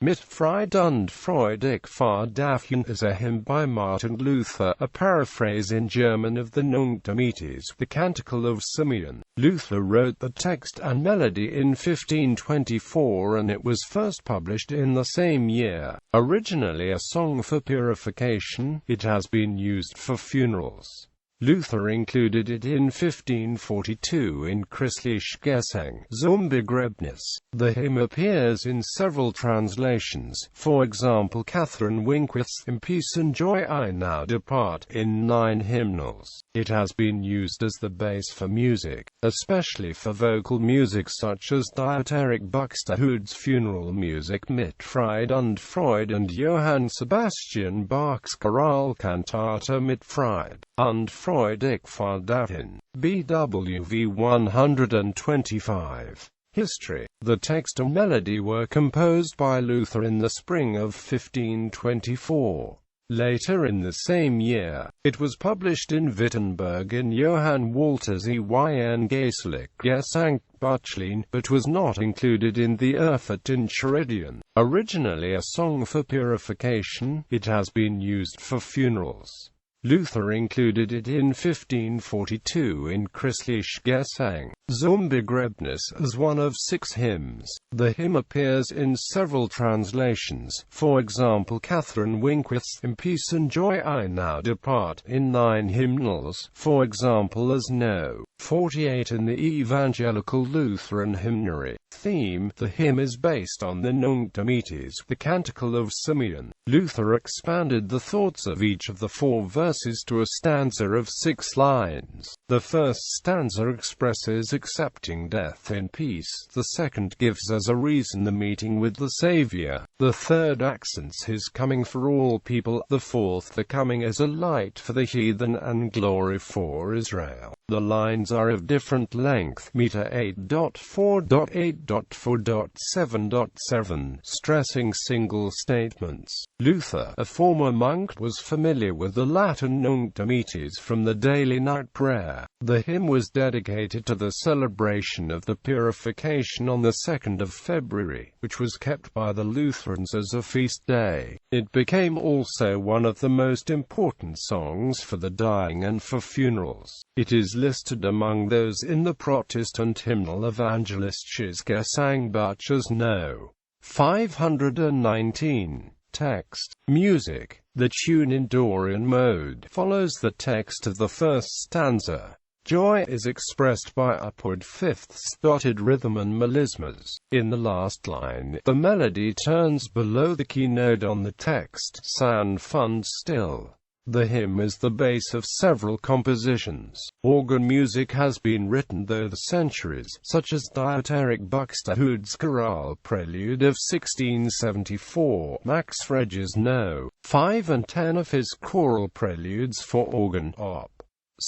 Mit Freud und Freud ich fahr dahin is a hymn by Martin Luther, a paraphrase in German of the Nunc dimittis, the canticle of Simeon. Luther wrote the text and melody in 1524 and it was first published in the same year. Originally a song for purification, it has been used for funerals. Luther included it in 1542 in Christliche Geseng zum Begräbnis. The hymn appears in several translations, for example Catherine Winquist's In Peace and Joy I Now Depart, in 9 hymnals. It has been used as the base for music, especially for vocal music such as Dieterich Buxtehude's funeral music mit Freud und Freud and Johann Sebastian Bach's Choralkantate mit Freud und Freud ich fahr dahin, BWV 125. History. The text and melody were composed by Luther in the spring of 1524. Later in the same year, it was published in Wittenberg in Johann Walter's Ein Geistlich Gesang, but was not included in the Erfurt in Schridian. Originally a song for purification, it has been used for funerals. Luther included it in 1542 in Christliche Geseng zum Begräbnis as one of 6 hymns. The hymn appears in several translations, for example Catherine Winquist's In Peace and Joy I Now Depart, in 9 hymnals, for example as No. 48 in the Evangelical Lutheran Hymnary. Theme. The hymn is based on the Nunc dimittis, the canticle of Simeon. Luther expanded the thoughts of each of the 4 verses to a stanza of 6 lines. The first stanza expresses accepting death in peace, the second gives as a reason the meeting with the Savior, the third accents his coming for all people, the fourth the coming as a light for the heathen and glory for Israel. The lines are of different length, meter 8.4.8.4.7.7, stressing single statements. Luther, a former monk, was familiar with the Latin Nunc dimittis from the daily night prayer. The hymn was dedicated to the celebration of the Purification on the 2nd of February, which was kept by the Lutherans as a feast day. It became also one of the most important songs for the dying and for funerals. It is listed among those in the Protestant hymnal Evangelistisches Gesangbuch as No. 519. Text. Music. The tune in Dorian mode follows the text of the first stanza. Joy is expressed by upward fifths, dotted rhythm and melismas. In the last line, the melody turns below the key note on the text, sanft still. The hymn is the base of several compositions. Organ music has been written through the centuries, such as Dieterich Buxtehude's chorale prelude of 1674, Max Rege's No. 5 and 10 of his choral preludes for organ, Op.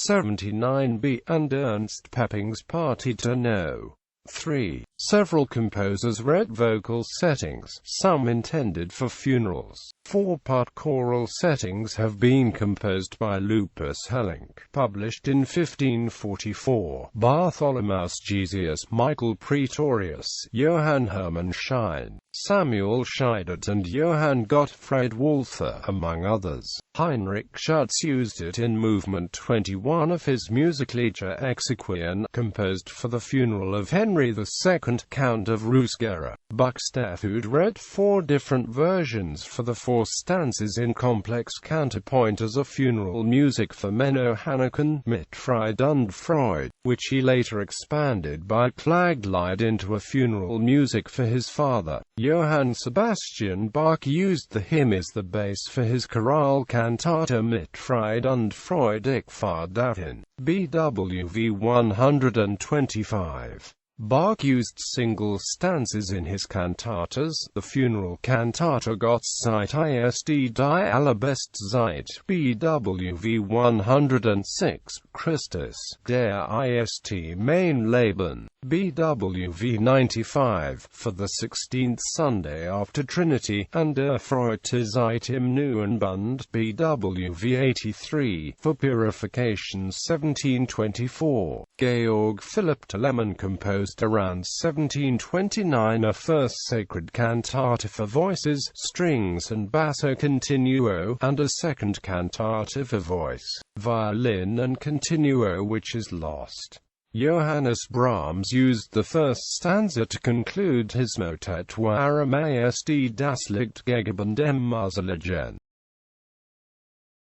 79b, and Ernst Pepping's Partita No. 3. Several composers wrote vocal settings, some intended for funerals. 4-part choral settings have been composed by Lupus Helling, published in 1544. Bartholomäus Gesius, Michael Praetorius, Johann Hermann Schein, Samuel Scheidet and Johann Gottfried Walther, among others. Heinrich Schütz used it in movement 21 of his Musiklieder Exequian, composed for the funeral of Henry II, Count of Rusgera. Buxtehude wrote 4 different versions for the 4 stanzas in complex counterpoint as a funeral music for Menno Hanneken, mit Freud und Freud, which he later expanded by Klaglied into a funeral music for his father. Johann Sebastian Bach used the hymn as the base for his Choralkantate mit Freud und Freud ich fahr dahin, BWV 125. Bach used single stanzas in his cantatas, the funeral cantata Gott sei ist die allerbeste Zeit, BWV 106, Christus, der ist mein Leben, BWV 95, for the 16th Sunday after Trinity, and Erfreute Zeit im Neuen Bund, BWV 83, for Purification 1724. Georg Philipp Telemann composed composed around 1729 a first sacred cantata for voices, strings and basso continuo, and a second cantata for voice, violin and continuo which is lost. Johannes Brahms used the first stanza to conclude his motet Warum ist das Licht gegeben dem Marseligen.